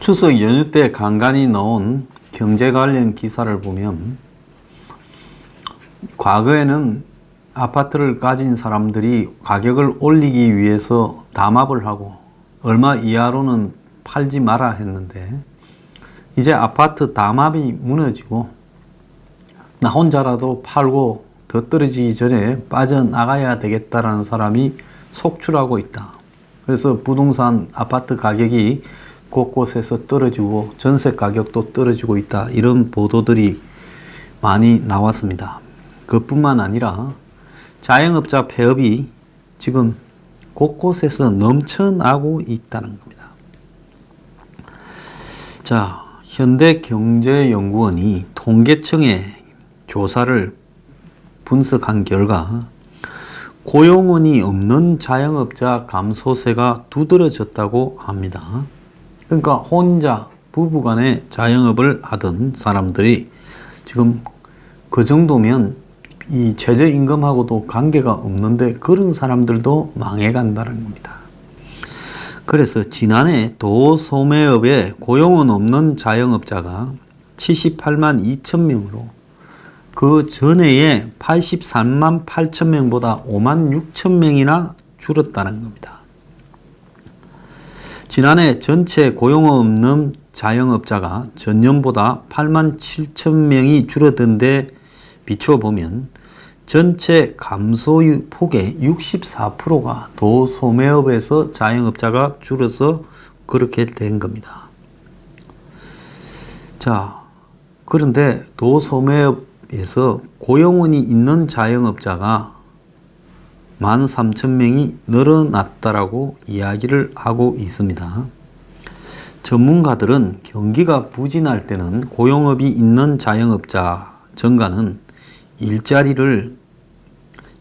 추석 연휴 때 간간히 나온 경제 관련 기사를 보면 과거에는 아파트를 가진 사람들이 가격을 올리기 위해서 담합을 하고 얼마 이하로는 팔지 마라 했는데 이제 아파트 담합이 무너지고 나 혼자라도 팔고 더 떨어지기 전에 빠져나가야 되겠다라는 사람이 속출하고 있다. 그래서 부동산 아파트 가격이 곳곳에서 떨어지고 전세 가격도 떨어지고 있다. 이런 보도들이 많이 나왔습니다. 그뿐만 아니라 자영업자 폐업이 지금 곳곳에서 넘쳐나고 있다는 겁니다. 자, 현대경제연구원이 통계청의 조사를 분석한 결과 고용원이 없는 자영업자 감소세가 두드러졌다고 합니다. 그러니까 혼자 부부간에 자영업을 하던 사람들이 지금 그 정도면 이 최저임금하고도 관계가 없는데 그런 사람들도 망해간다는 겁니다. 그래서 지난해 도소매업에 고용은 없는 자영업자가 78만 2천 명으로 그 전해에 83만 8천 명보다 5만 6천 명이나 줄었다는 겁니다. 지난해 전체 고용 없는 자영업자가 전년보다 8만 7천 명이 줄어든 데 비춰보면 전체 감소 폭의 64%가 도소매업에서 자영업자가 줄어서 그렇게 된 겁니다. 자, 그런데 도소매업에서 고용원이 있는 자영업자가 13,000명이 늘어났다라고 이야기를 하고 있습니다. 전문가들은 경기가 부진할 때는 고용업이 있는 자영업자 증가는 일자리를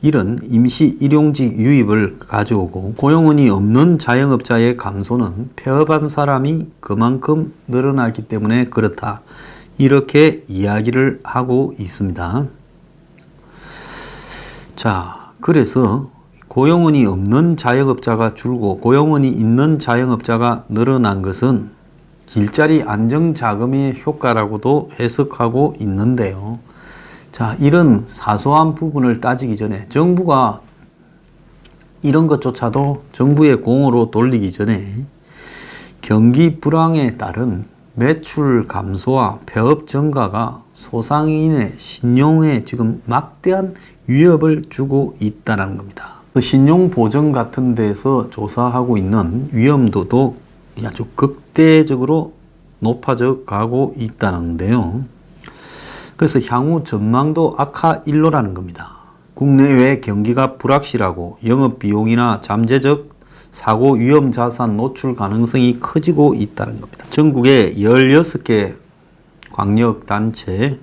잃은 임시 일용직 유입을 가져오고 고용원이 없는 자영업자의 감소는 폐업한 사람이 그만큼 늘어나기 때문에 그렇다. 이렇게 이야기를 하고 있습니다. 자, 그래서 고용원이 없는 자영업자가 줄고 고용원이 있는 자영업자가 늘어난 것은 일자리 안정자금의 효과라고도 해석하고 있는데요. 자, 이런 사소한 부분을 따지기 전에 정부가 이런 것조차도 정부의 공으로 돌리기 전에 경기 불황에 따른 매출 감소와 폐업 증가가 소상인의 신용에 지금 막대한 위협을 주고 있다는 겁니다. 신용보증 같은 데서 조사하고 있는 위험도도 아주 극대적으로 높아져 가고 있다는데요. 그래서 향후 전망도 악화일로라는 겁니다. 국내외 경기가 불확실하고 영업비용이나 잠재적 사고 위험 자산 노출 가능성이 커지고 있다는 겁니다. 전국에 16개 광역단체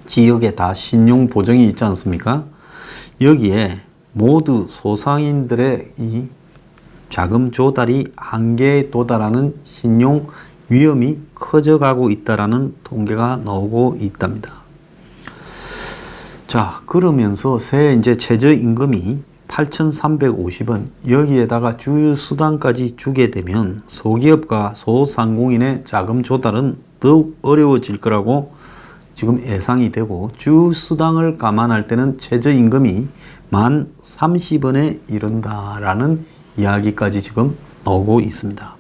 지역에 다 신용보증이 있지 않습니까? 여기에 모두 소상인들의 이 자금 조달이 한계에 도달하는 신용 위험이 커져가고 있다라는 통계가 나오고 있답니다. 자, 그러면서 새해 이제 최저임금이 8,350원 여기에다가 주휴수당까지 주게 되면 소기업과 소상공인의 자금 조달은 더욱 어려워질 거라고 지금 예상이 되고 주휴수당을 감안할 때는 최저임금이 1030원에 이른다라는 이야기까지 지금 나오고 있습니다.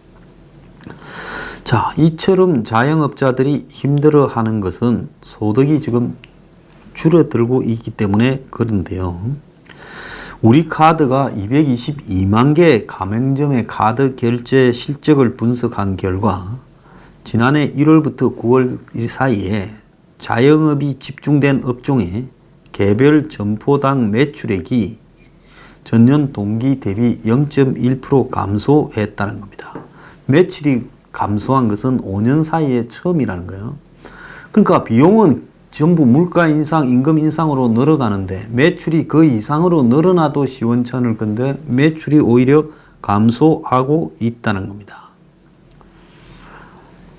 자, 이처럼 자영업자들이 힘들어하는 것은 소득이 지금 줄어들고 있기 때문에 그런데요. 우리 카드가 222만 개 가맹점의 카드 결제 실적을 분석한 결과 지난해 1월부터 9월 사이에 자영업이 집중된 업종의 개별 점포당 매출액이 전년 동기 대비 0.1% 감소했다는 겁니다. 매출이 감소한 것은 5년 사이에 처음이라는 거예요. 그러니까 비용은 전부 물가 인상, 임금 인상으로 늘어가는데 매출이 그 이상으로 늘어나도 시원찮을 건데 매출이 오히려 감소하고 있다는 겁니다.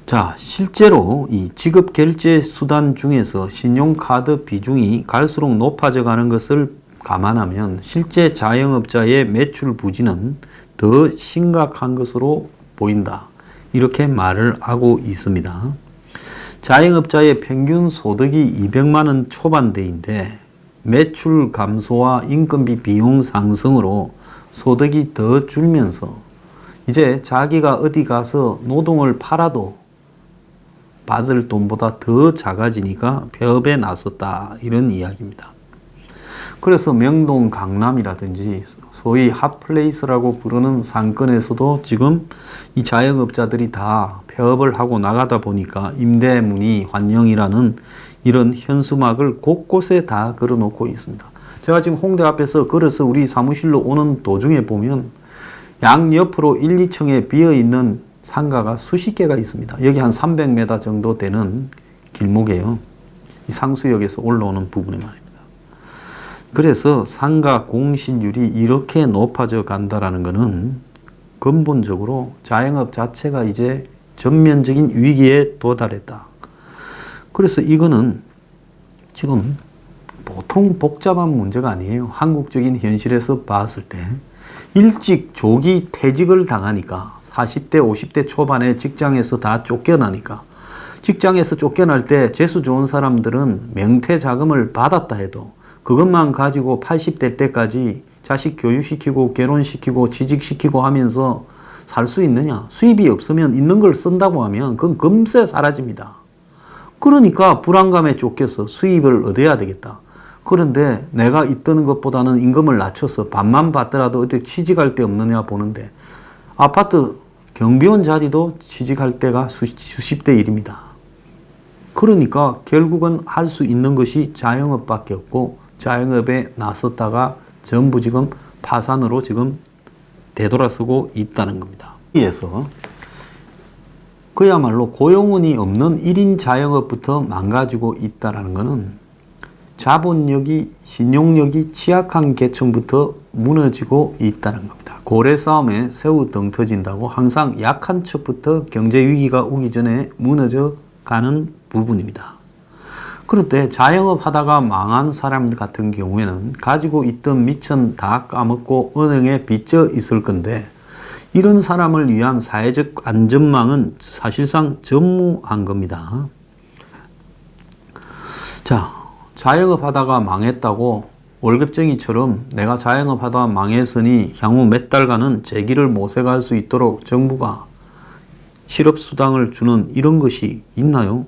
자, 실제로 이 지급 결제 수단 중에서 신용카드 비중이 갈수록 높아져 가는 것을 감안하면 실제 자영업자의 매출 부진은 더 심각한 것으로 보인다. 이렇게 말을 하고 있습니다. 자영업자의 평균 소득이 200만 원 초반대인데 매출 감소와 인건비 비용 상승으로 소득이 더 줄면서 이제 자기가 어디 가서 노동을 팔아도 받을 돈보다 더 작아지니까 폐업에 나섰다, 이런 이야기입니다. 그래서 명동 강남이라든지 소위 핫플레이스라고 부르는 상권에서도 지금 이 자영업자들이 다 폐업을 하고 나가다 보니까 임대문의 환영이라는 이런 현수막을 곳곳에 다 걸어놓고 있습니다. 제가 지금 홍대 앞에서 걸어서 우리 사무실로 오는 도중에 보면 양옆으로 1, 2층에 비어있는 상가가 수십 개가 있습니다. 여기 한 300m 정도 되는 길목이에요. 이 상수역에서 올라오는 부분에 말입니다. 그래서 상가 공실률이 이렇게 높아져 간다라는 것은 근본적으로 자영업 자체가 이제 전면적인 위기에 도달했다. 그래서 이거는 지금 보통 복잡한 문제가 아니에요. 한국적인 현실에서 봤을 때 일찍 조기 퇴직을 당하니까 40대, 50대 초반에 직장에서 다 쫓겨나니까 직장에서 쫓겨날 때 재수 좋은 사람들은 명퇴 자금을 받았다 해도 그것만 가지고 80대 때까지 자식 교육시키고 결혼시키고 취직시키고 하면서 살 수 있느냐? 수입이 없으면 있는 걸 쓴다고 하면 그건 금세 사라집니다. 그러니까 불안감에 쫓겨서 수입을 얻어야 되겠다. 그런데 내가 있던 것보다는 임금을 낮춰서 반만 받더라도 어디 취직할 데 없느냐 보는데 아파트 경비원 자리도 취직할 때가 수십 대 일입니다. 그러니까 결국은 할 수 있는 것이 자영업밖에 없고 자영업에 나섰다가 전부 지금 파산으로 지금 되돌아서고 있다는 겁니다. 여기에서 그야말로 고용운이 없는 1인 자영업부터 망가지고 있다는 것은 자본력이, 신용력이 취약한 계층부터 무너지고 있다는 겁니다. 고래 싸움에 새우 등 터진다고 항상 약한 척부터 경제 위기가 오기 전에 무너져 가는 부분입니다. 그런데 자영업 하다가 망한 사람 같은 경우에는 가지고 있던 미천 다 까먹고 은행에 빚져 있을 건데 이런 사람을 위한 사회적 안전망은 사실상 전무한 겁니다. 자, 자영업 하다가 망했다고 월급쟁이처럼 내가 자영업 하다가 망했으니 향후 몇 달간은 재기를 모색할 수 있도록 정부가 실업수당을 주는 이런 것이 있나요?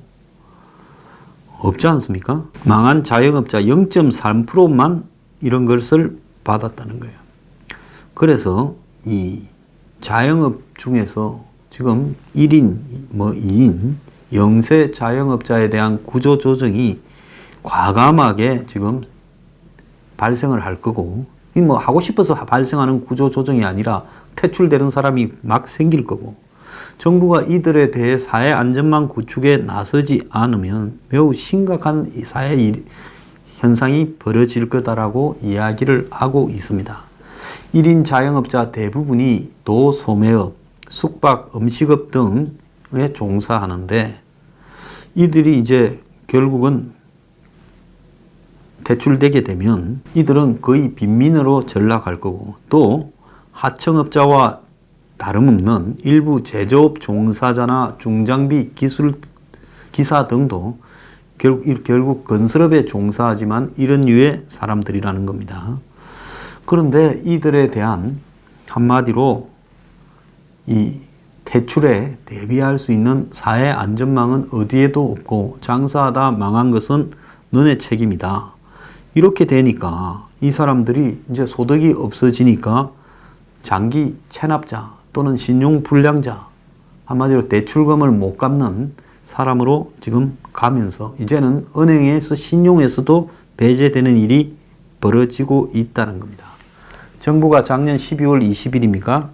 없지 않습니까? 망한 자영업자 0.3%만 이런 것을 받았다는 거예요. 그래서 이 자영업 중에서 지금 1인, 2인, 영세 자영업자에 대한 구조조정이 과감하게 지금 발생을 할 거고, 하고 싶어서 발생하는 구조조정이 아니라 퇴출되는 사람이 막 생길 거고, 정부가 이들에 대해 사회 안전망 구축에 나서지 않으면 매우 심각한 사회 현상이 벌어질 거다라고 이야기를 하고 있습니다. 1인 자영업자 대부분이 도, 소매업, 숙박, 음식업 등에 종사하는데 이들이 이제 결국은 대출되게 되면 이들은 거의 빈민으로 전락할 거고 또 하청업자와 다름없는 일부 제조업 종사자나 중장비 기사 등도 결국 건설업에 종사하지만 이런 류의 사람들이라는 겁니다. 그런데 이들에 대한 한마디로 이 퇴출에 대비할 수 있는 사회 안전망은 어디에도 없고 장사하다 망한 것은 너네 책임이다. 이렇게 되니까 이 사람들이 이제 소득이 없어지니까 장기 체납자 또는 신용불량자, 한마디로 대출금을 못 갚는 사람으로 지금 가면서 이제는 은행에서 신용에서도 배제되는 일이 벌어지고 있다는 겁니다. 정부가 작년 12월 20일입니까?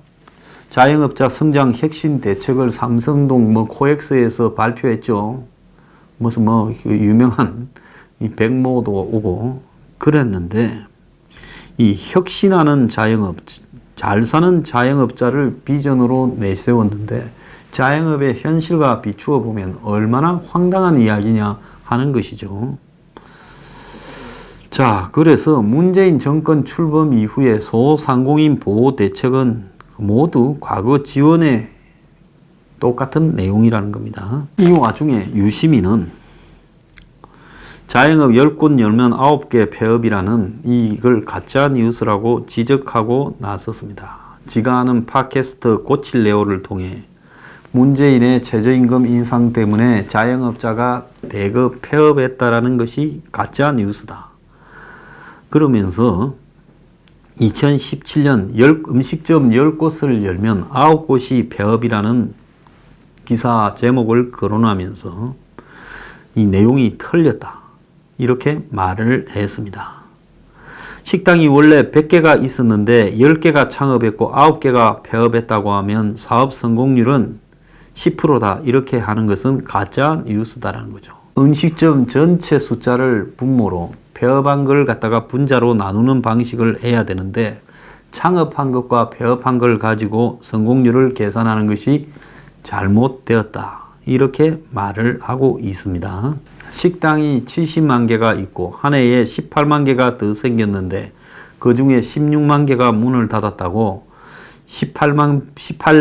자영업자 성장 혁신 대책을 삼성동 코엑스에서 발표했죠. 무슨 유명한 백모도 오고 그랬는데 이 혁신하는 자영업, 잘 사는 자영업자를 비전으로 내세웠는데 자영업의 현실과 비추어 보면 얼마나 황당한 이야기냐 하는 것이죠. 자, 그래서 문재인 정권 출범 이후에 소상공인 보호 대책은 모두 과거 지원에 똑같은 내용이라는 겁니다. 이 와중에 유시민은 자영업 10곳 열면 9개 폐업이라는 이걸 가짜 뉴스라고 지적하고 나섰습니다. 지가 하는 팟캐스트 고칠레오를 통해 문재인의 최저임금 인상 때문에 자영업자가 대거 폐업했다라는 것이 가짜 뉴스다. 그러면서 2017년 음식점 10곳을 열면 9곳이 폐업이라는 기사 제목을 거론하면서 이 내용이 틀렸다. 이렇게 말을 했습니다. 식당이 원래 100개가 있었는데 10개가 창업했고 9개가 폐업했다고 하면 사업 성공률은 10%다. 이렇게 하는 것은 가짜 뉴스다라는 거죠. 음식점 전체 숫자를 분모로 폐업한 걸 갖다가 분자로 나누는 방식을 해야 되는데 창업한 것과 폐업한 걸 가지고 성공률을 계산하는 것이 잘못되었다. 이렇게 말을 하고 있습니다. 식당이 70만 개가 있고 한 해에 18만 개가 더 생겼는데 그 중에 16만 개가 문을 닫았다고 18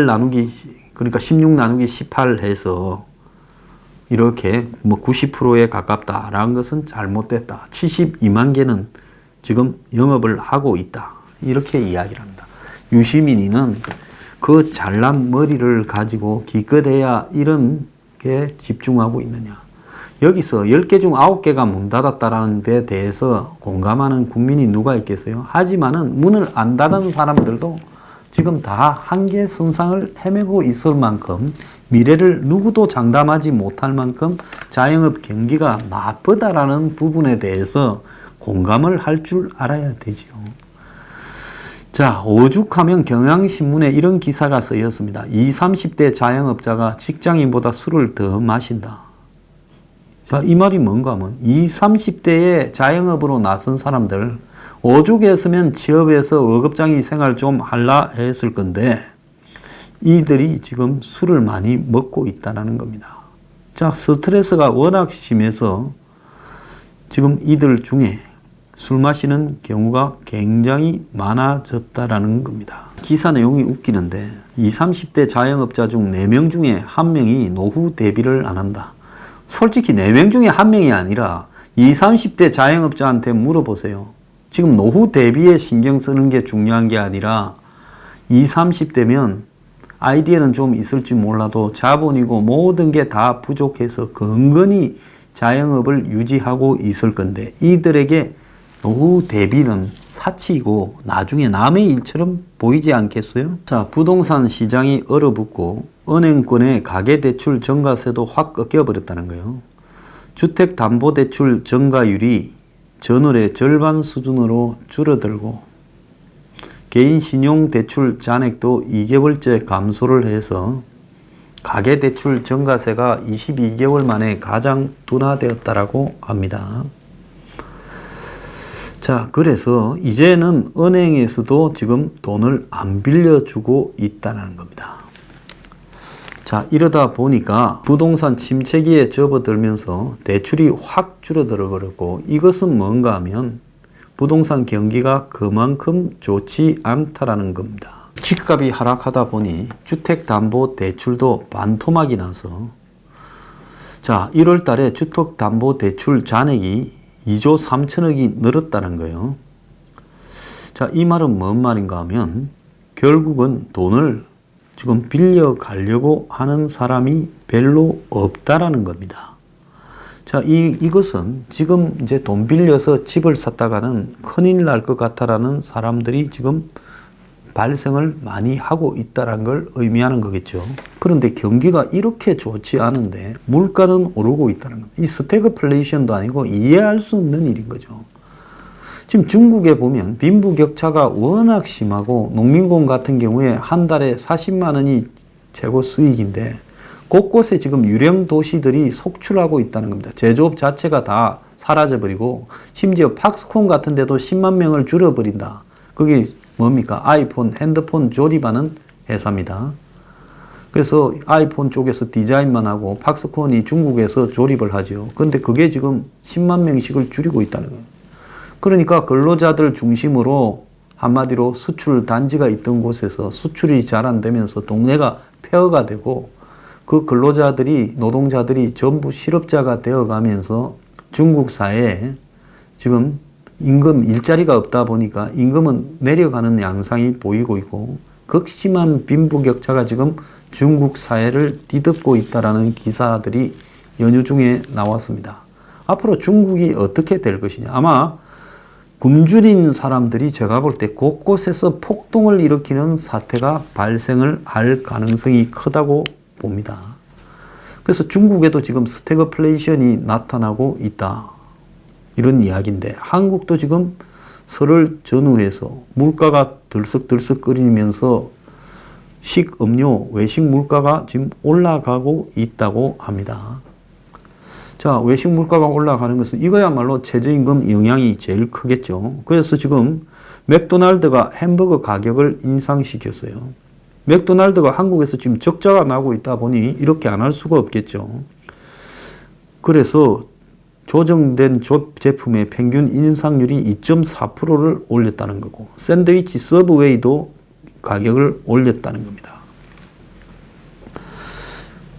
나누기 그러니까 16 나누기 18 해서 이렇게 90%에 가깝다라는 것은 잘못됐다. 72만 개는 지금 영업을 하고 있다. 이렇게 이야기를 합니다. 유시민이는 그 잘난 머리를 가지고 기껏해야 이런 게 집중하고 있느냐. 여기서 10개 중 9개가 문 닫았다는 데 대해서 공감하는 국민이 누가 있겠어요? 하지만은 문을 안 닫은 사람들도 지금 다 한계 선상을 헤매고 있을 만큼 미래를 누구도 장담하지 못할 만큼 자영업 경기가 나쁘다라는 부분에 대해서 공감을 할 줄 알아야 되지요. 자, 오죽하면 경향신문에 이런 기사가 쓰였습니다. 20, 30대 자영업자가 직장인보다 술을 더 마신다. 자, 이 말이 뭔가 하면 20, 30대에 자영업으로 나선 사람들 오죽했으면 취업해서 월급장이 생활 좀 할라 했을 건데 이들이 지금 술을 많이 먹고 있다는 겁니다. 자, 스트레스가 워낙 심해서 지금 이들 중에 술 마시는 경우가 굉장히 많아졌다라는 겁니다. 기사 내용이 웃기는데 20, 30대 자영업자 중 4명 중에 1명이 노후 대비를 안 한다. 솔직히 4명 중에 1명이 아니라 20, 30대 자영업자한테 물어보세요. 지금 노후 대비에 신경 쓰는 게 중요한 게 아니라 20, 30대면 아이디어는 좀 있을지 몰라도 자본이고 모든 게 다 부족해서 건건히 자영업을 유지하고 있을 건데 이들에게 노후 대비는 사치이고 나중에 남의 일처럼 보이지 않겠어요? 자, 부동산 시장이 얼어붙고 은행권의 가계대출 전가세도 확 꺾여버렸다는 거예요. 주택담보대출 전가율이 전월의 절반 수준으로 줄어들고 개인신용대출 잔액도 2개월째 감소를 해서 가계대출 전가세가 22개월 만에 가장 둔화되었다라고 합니다. 자, 그래서 이제는 은행에서도 지금 돈을 안 빌려주고 있다는 겁니다. 자, 이러다 보니까 부동산 침체기에 접어들면서 대출이 확 줄어들어 버렸고 이것은 뭔가 하면 부동산 경기가 그만큼 좋지 않다라는 겁니다. 집값이 하락하다 보니 주택담보대출도 반토막이 나서 자, 1월 달에 주택담보대출 잔액이 2조 3천억이 늘었다는 거예요. 자, 이 말은 뭔 말인가 하면 결국은 돈을 지금 빌려가려고 하는 사람이 별로 없다라는 겁니다. 자, 이것은 지금 이제 돈 빌려서 집을 샀다가는 큰일 날 것 같다라는 사람들이 지금 발생을 많이 하고 있다는 걸 의미하는 거겠죠. 그런데 경기가 이렇게 좋지 않은데 물가는 오르고 있다는 겁니다. 이 스태그플레이션도 아니고 이해할 수 없는 일인 거죠. 지금 중국에 보면 빈부격차가 워낙 심하고 농민공 같은 경우에 한 달에 40만 원이 최고 수익인데 곳곳에 지금 유령 도시들이 속출하고 있다는 겁니다. 제조업 자체가 다 사라져버리고 심지어 팍스콘 같은 데도 10만 명을 줄여버린다. 그게 뭡니까? 아이폰, 핸드폰 조립하는 회사입니다. 그래서 아이폰 쪽에서 디자인만 하고 팍스콘이 중국에서 조립을 하죠. 그런데 그게 지금 10만 명씩을 줄이고 있다는 거예요. 그러니까 근로자들 중심으로 한마디로 수출 단지가 있던 곳에서 수출이 잘 안 되면서 동네가 폐허가 되고 그 근로자들이, 노동자들이 전부 실업자가 되어가면서 중국 사회에 지금 임금, 일자리가 없다 보니까 임금은 내려가는 양상이 보이고 있고 극심한 빈부격차가 지금 중국 사회를 뒤덮고 있다라는 기사들이 연휴 중에 나왔습니다. 앞으로 중국이 어떻게 될 것이냐. 아마 굶주린 사람들이 제가 볼 때 곳곳에서 폭동을 일으키는 사태가 발생을 할 가능성이 크다고 봅니다. 그래서 중국에도 지금 스태그플레이션이 나타나고 있다. 이런 이야기인데 한국도 지금 설을 전후해서 물가가 들썩들썩 끓이면서 식음료, 외식 물가가 지금 올라가고 있다고 합니다. 자, 외식 물가가 올라가는 것은 이거야말로 최저임금 영향이 제일 크겠죠. 그래서 지금 맥도날드가 햄버거 가격을 인상시켰어요. 맥도날드가 한국에서 지금 적자가 나고 있다 보니 이렇게 안 할 수가 없겠죠. 그래서 조정된 제품의 평균 인상률이 2.4%를 올렸다는 거고 샌드위치 서브웨이도 가격을 올렸다는 겁니다.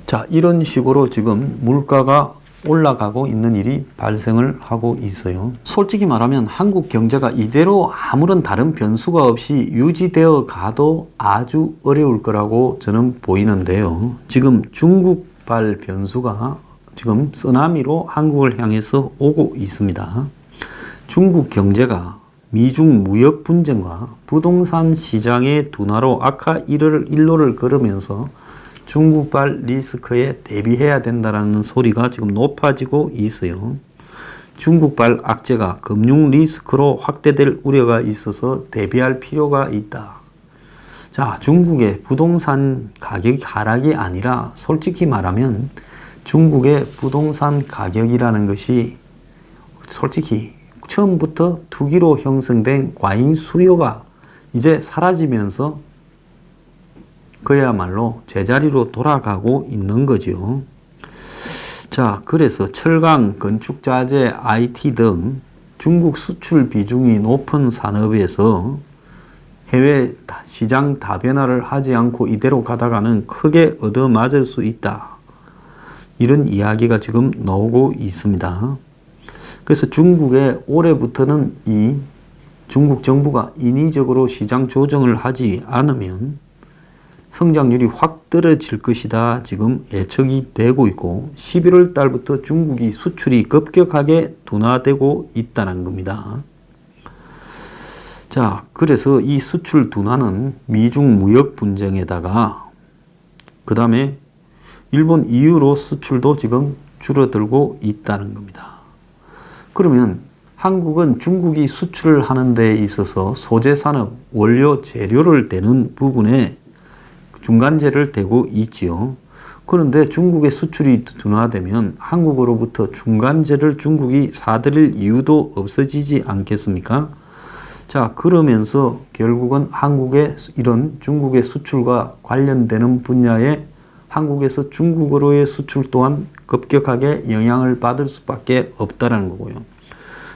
자, 이런 식으로 지금 물가가 올라가고 있는 일이 발생을 하고 있어요. 솔직히 말하면 한국 경제가 이대로 아무런 다른 변수가 없이 유지되어 가도 아주 어려울 거라고 저는 보이는데요. 지금 중국발 변수가 지금 쓰나미로 한국을 향해서 오고 있습니다. 중국 경제가 미중 무역 분쟁과 부동산 시장의 둔화로 악화 일로를 걸으면서 중국발 리스크에 대비해야 된다는 소리가 지금 높아지고 있어요. 중국발 악재가 금융 리스크로 확대될 우려가 있어서 대비할 필요가 있다. 자, 중국의 부동산 가격 하락이 아니라 솔직히 말하면 중국의 부동산 가격이라는 것이 솔직히 처음부터 투기로 형성된 과잉 수요가 이제 사라지면서 그야말로 제자리로 돌아가고 있는 거죠. 자, 그래서 철강, 건축자재, IT 등 중국 수출 비중이 높은 산업에서 해외 시장 다변화를 하지 않고 이대로 가다가는 크게 얻어맞을 수 있다. 이런 이야기가 지금 나오고 있습니다. 그래서 중국에 올해부터는 이 중국 정부가 인위적으로 시장 조정을 하지 않으면 성장률이 확 떨어질 것이다. 지금 예측이 되고 있고 11월 달부터 중국이 수출이 급격하게 둔화되고 있다는 겁니다. 자, 그래서 이 수출 둔화는 미중 무역 분쟁에다가 그 다음에 일본 이후로 수출도 지금 줄어들고 있다는 겁니다. 그러면 한국은 중국이 수출을 하는 데 있어서 소재 산업, 원료 재료를 대는 부분에 중간재를 대고 있지요. 그런데 중국의 수출이 둔화되면 한국으로부터 중간재를 중국이 사들일 이유도 없어지지 않겠습니까? 자, 그러면서 결국은 한국의 이런 중국의 수출과 관련되는 분야에 한국에서 중국으로의 수출 또한 급격하게 영향을 받을 수밖에 없다는 거고요.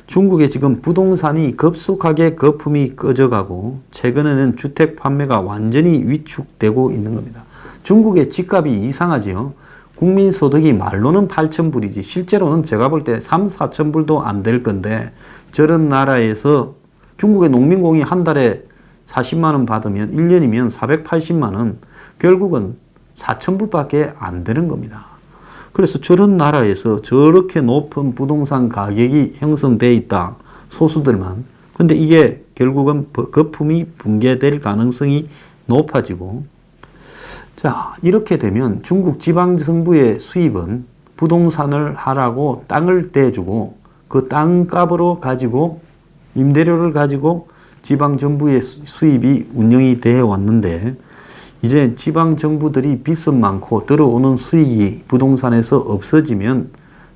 중국의 지금 부동산이 급속하게 거품이 꺼져가고 최근에는 주택 판매가 완전히 위축되고 있는 겁니다. 중국의 집값이 이상하지요. 국민소득이 말로는 8,000불이지 실제로는 제가 볼 때 3, 4,000불도 안 될 건데 저런 나라에서 중국의 농민공이 한 달에 40만 원 받으면 1년이면 480만 원 결국은 4,000불밖에 안 되는 겁니다. 그래서 저런 나라에서 저렇게 높은 부동산 가격이 형성되어 있다. 소수들만. 근데 이게 결국은 거품이 붕괴될 가능성이 높아지고 자, 이렇게 되면 중국 지방정부의 수입은 부동산을 하라고 땅을 떼주고 그 땅값으로 가지고 임대료를 가지고 지방정부의 수입이 운영이 되어 왔는데 이제 지방정부들이 빚은 많고 들어오는 수익이 부동산에서 없어지면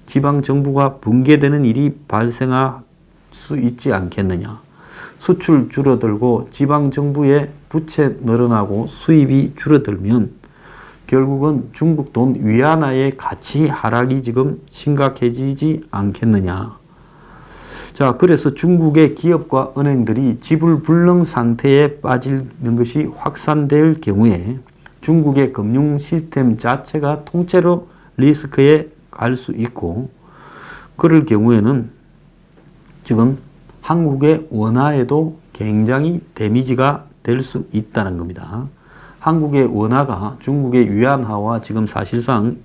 지방정부가 붕괴되는 일이 발생할 수 있지 않겠느냐. 수출 줄어들고 지방정부의 부채 늘어나고 수입이 줄어들면 결국은 중국 돈 위안화의 가치 하락이 지금 심각해지지 않겠느냐. 자, 그래서 중국의 기업과 은행들이 지불 불능 상태에 빠지는 것이 확산될 경우에 중국의 금융 시스템 자체가 통째로 리스크에 갈 수 있고, 그럴 경우에는 지금 한국의 원화에도 굉장히 데미지가 될 수 있다는 겁니다. 한국의 원화가 중국의 위안화와 지금 사실상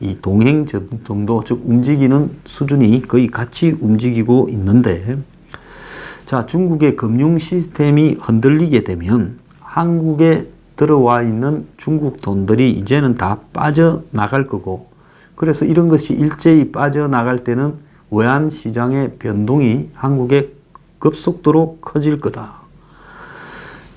이 동행 정도, 즉 움직이는 수준이 거의 같이 움직이고 있는데, 자, 중국의 금융 시스템이 흔들리게 되면 한국에 들어와 있는 중국 돈들이 이제는 다 빠져나갈 거고, 그래서 이런 것이 일제히 빠져나갈 때는 외환 시장의 변동이 한국에 급속도로 커질 거다.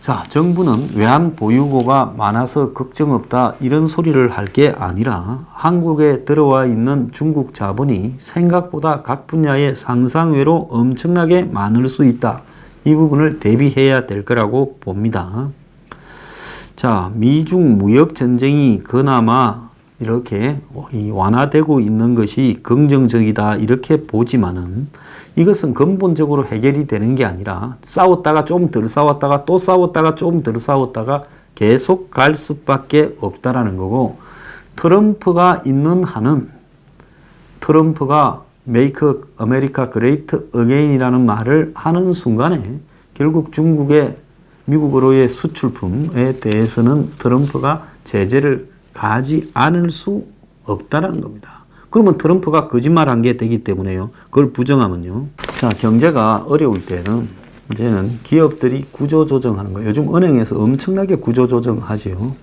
자, 정부는 외환 보유고가 많아서 걱정 없다 이런 소리를 할 게 아니라 한국에 들어와 있는 중국 자본이 생각보다 각 분야의 상상외로 엄청나게 많을 수 있다. 이 부분을 대비해야 될 거라고 봅니다. 자, 미중 무역 전쟁이 그나마 이렇게 완화되고 있는 것이 긍정적이다 이렇게 보지만은, 이것은 근본적으로 해결이 되는 게 아니라 싸웠다가 좀 덜 싸웠다가 또 싸웠다가 좀 덜 싸웠다가 계속 갈 수밖에 없다라는 거고, 트럼프가 있는 한은 트럼프가 Make America Great Again이라는 말을 하는 순간에 결국 중국의 미국으로의 수출품에 대해서는 트럼프가 제재를 가지 않을 수 없다라는 겁니다. 그러면 트럼프가 거짓말한 게 되기 때문에요. 그걸 부정하면요. 자, 경제가 어려울 때는 이제는 기업들이 구조조정하는 거예요. 요즘 은행에서 엄청나게 구조조정하지요.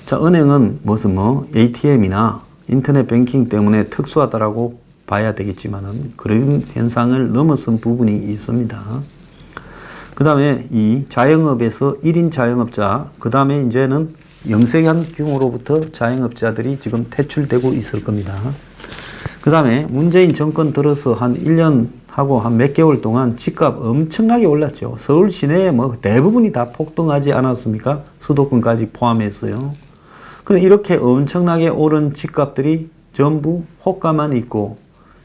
자, 은행은 무슨 ATM이나 인터넷 뱅킹 때문에 특수하다라고 봐야 되겠지만은 그런 현상을 넘어선 부분이 있습니다. 그 다음에 이 자영업에서 1인 자영업자, 그 다음에 이제는 영세한 규모로부터 자영업자들이 지금 퇴출되고 있을 겁니다. 그 다음에 문재인 정권 들어서 한 1년 하고 한 몇 개월 동안 집값 엄청나게 올랐죠. 서울 시내에 대부분이 다 폭등하지 않았습니까? 수도권까지 포함했어요. 근데 이렇게 엄청나게 오른 집값들이 전부 호가만 있고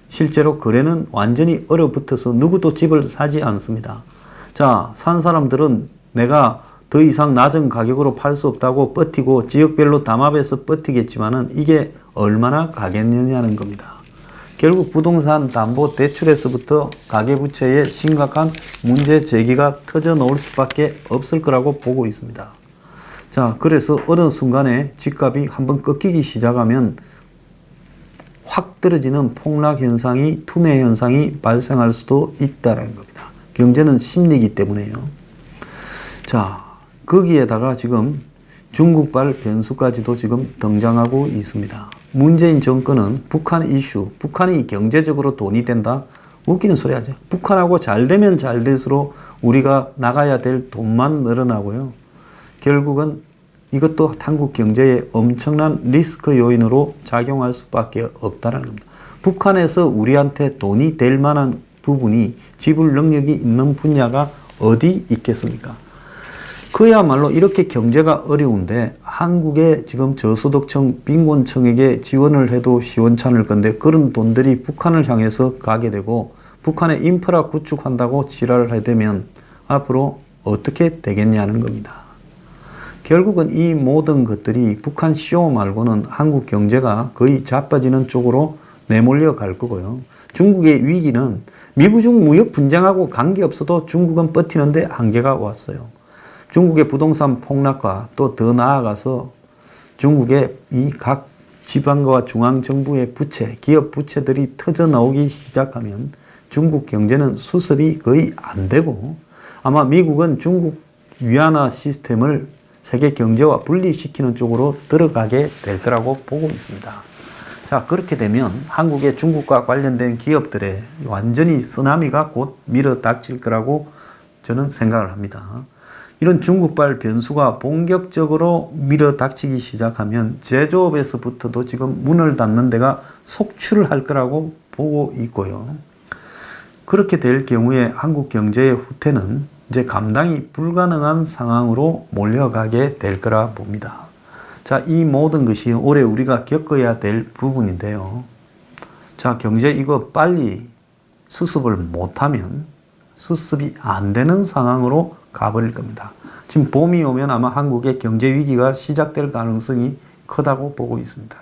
실제로 거래는 완전히 얼어붙어서 누구도 집을 사지 않습니다. 자, 산 사람들은 내가 더 이상 낮은 가격으로 팔 수 없다고 버티고 지역별로 담합해서 버티겠지만은 이게 얼마나 가겠느냐는 겁니다. 결국 부동산 담보 대출에서부터 가계부채에 심각한 문제 제기가 터져 나올 수밖에 없을 거라고 보고 있습니다. 자, 그래서 어느 순간에 집값이 한번 꺾이기 시작하면 확 떨어지는 폭락 현상이, 투매 현상이 발생할 수도 있다는 겁니다. 경제는 심리이기 때문에요. 자, 거기에다가 지금 중국발 변수까지도 지금 등장하고 있습니다. 문재인 정권은 북한 이슈, 북한이 경제적으로 돈이 된다? 웃기는 소리 하죠. 북한하고 잘 되면 잘 될수록 우리가 나가야 될 돈만 늘어나고요. 결국은 이것도 한국 경제에 엄청난 리스크 요인으로 작용할 수밖에 없다는 겁니다. 북한에서 우리한테 돈이 될 만한 부분이 지불 능력이 있는 분야가 어디 있겠습니까? 그야말로 이렇게 경제가 어려운데 한국의 지금 저소득층 빈곤층에게 지원을 해도 시원찮을 건데 그런 돈들이 북한을 향해서 가게 되고 북한의 인프라 구축한다고 지랄을 해대면 앞으로 어떻게 되겠냐는 겁니다. 결국은 이 모든 것들이 북한 쇼 말고는 한국 경제가 거의 자빠지는 쪽으로 내몰려 갈 거고요. 중국의 위기는 미중 무역 분쟁하고 관계없어도 중국은 버티는데 한계가 왔어요. 중국의 부동산 폭락과 또 더 나아가서 중국의 이 각 지방과 중앙정부의 부채, 기업 부채들이 터져 나오기 시작하면 중국 경제는 수습이 거의 안 되고 아마 미국은 중국 위안화 시스템을 세계 경제와 분리시키는 쪽으로 들어가게 될 거라고 보고 있습니다. 자, 그렇게 되면 한국의 중국과 관련된 기업들의 완전히 쓰나미가 곧 밀어닥칠 거라고 저는 생각을 합니다. 이런 중국발 변수가 본격적으로 밀어닥치기 시작하면 제조업에서부터도 지금 문을 닫는 데가 속출을 할 거라고 보고 있고요. 그렇게 될 경우에 한국 경제의 후퇴는 이제 감당이 불가능한 상황으로 몰려가게 될 거라 봅니다. 자, 이 모든 것이 올해 우리가 겪어야 될 부분인데요. 자, 경제 이거 빨리 수습을 못하면 수습이 안 되는 상황으로 가버릴 겁니다. 지금 봄이 오면 아마 한국의 경제 위기가 시작될 가능성이 크다고 보고 있습니다.